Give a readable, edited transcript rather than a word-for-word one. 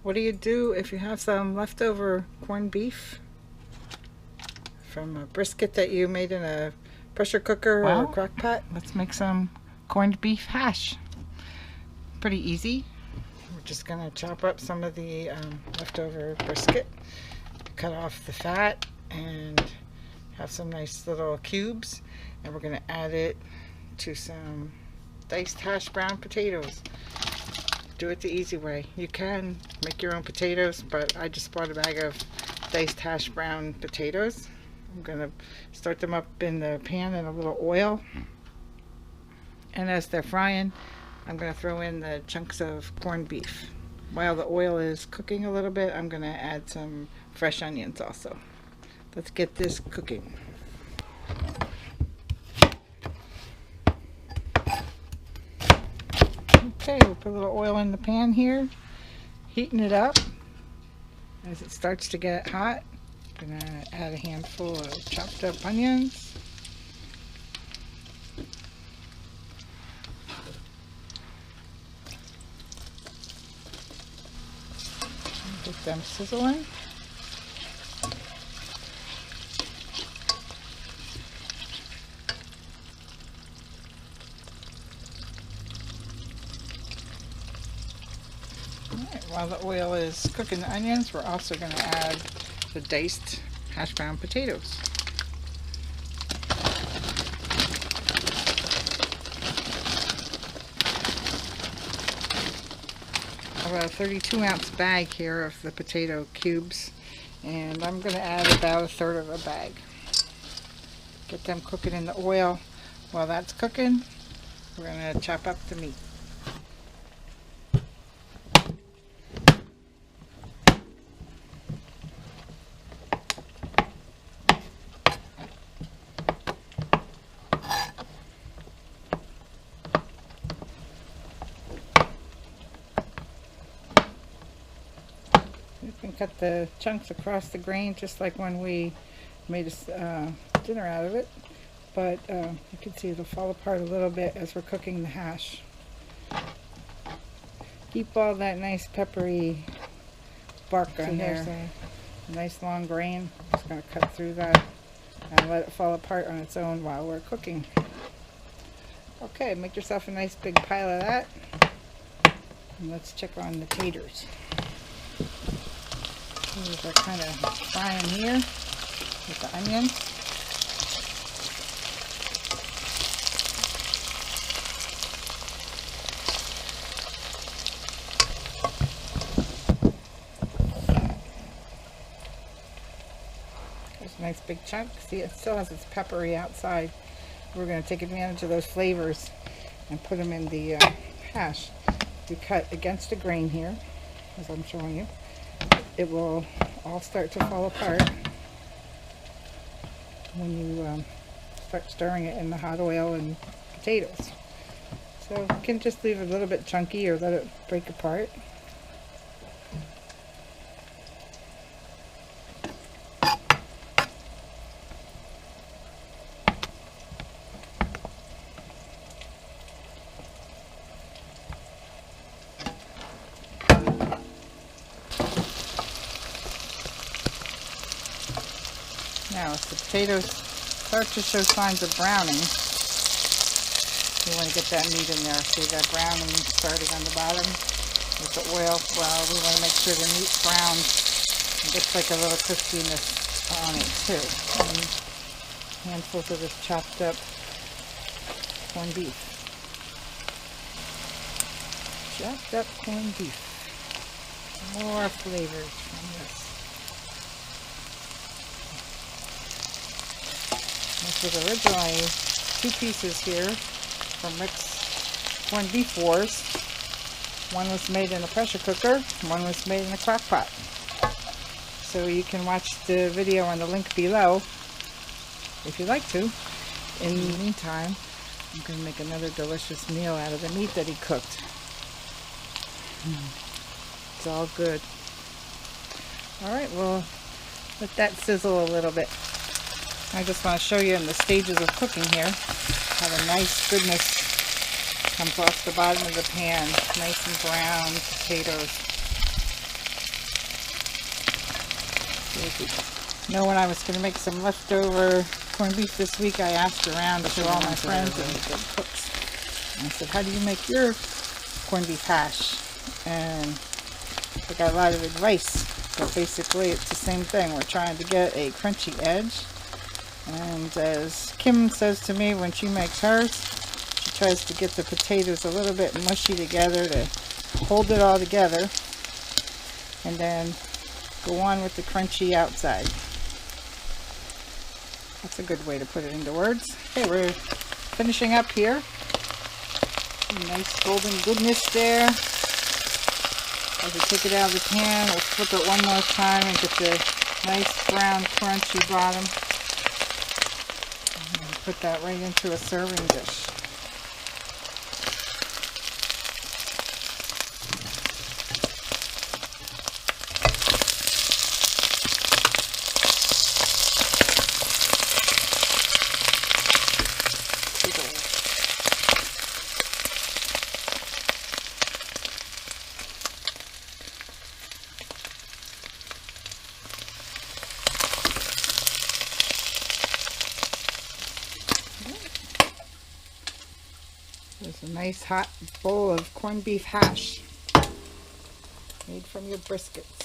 What do you do if you have some leftover corned beef from a brisket that you made in a pressure cooker or a crock pot? Let's make some corned beef hash. Pretty easy. We're just going to chop up some of the leftover brisket, cut off the fat, and have some nice little cubes. And we're going to add it to some diced hash brown potatoes. Do it the easy way. You can make your own potatoes, but I just bought a bag of diced hash brown potatoes. I'm going to start them up in the pan in a little oil. And as they're frying, I'm going to throw in the chunks of corned beef. While the oil is cooking a little bit, I'm going to add some fresh onions also. Let's get this cooking. Okay, we'll put a little oil in the pan here, heating it up. As it starts to get hot, I'm going to add a handful of chopped up onions. Get them sizzling. While the oil is cooking the onions, we're also going to add the diced hash brown potatoes. I have a 32-ounce bag here of the potato cubes, and I'm going to add about a third of a bag. Get them cooking in the oil. While that's cooking, we're going to chop up the meat. You can cut the chunks across the grain just like when we made a dinner out of it, but you can see it'll fall apart a little bit as we're cooking the hash. Keep all that nice peppery bark on there. Nice long grain. Just going to cut through that and let it fall apart on its own while we're cooking. Okay, make yourself a nice big pile of that. And let's check on the taters. These are kind of frying here with the onions. There's a nice big chunk. See, it still has its peppery outside. We're going to take advantage of those flavors and put them in the hash. We cut against the grain here, as I'm showing you. It will all start to fall apart when you start stirring it in the hot oil and potatoes. So you can just leave it a little bit chunky or let it break apart. Now, if the potatoes start to show signs of browning, you want to get that meat in there. See that browning starting on the bottom with the oil? Well, we want to make sure the meat's browned and gets like a little crispiness on it too. And handfuls of this chopped up corned beef. Chopped up corned beef. More flavors from this. This was originally 2 pieces here from Rick's Corned Beef Wars. One was made in a pressure cooker, one was made in a crock pot. So you can watch the video on the link below if you'd like to. In the meantime, I'm going to make another delicious meal out of the meat that he cooked. It's all good. Alright, well, let that sizzle a little bit. I just want to show you in the stages of cooking here how the nice goodness comes off the bottom of the pan. Nice and brown potatoes. You know, when I was going to make some leftover corned beef this week, I asked around to all my friends and good cooks. And I said, how do you make your corned beef hash? And I got a lot of advice. But basically, it's the same thing. We're trying to get a crunchy edge. And as Kim says to me when she makes hers, she tries to get the potatoes a little bit mushy together to hold it all together. And then go on with the crunchy outside. That's a good way to put it into words. Okay, we're finishing up here. Nice golden goodness there. As we take it out of the pan, we'll flip it one more time and get the nice brown crunchy bottom. And put that right into a serving dish. There's a nice hot bowl of corned beef hash made from your briskets.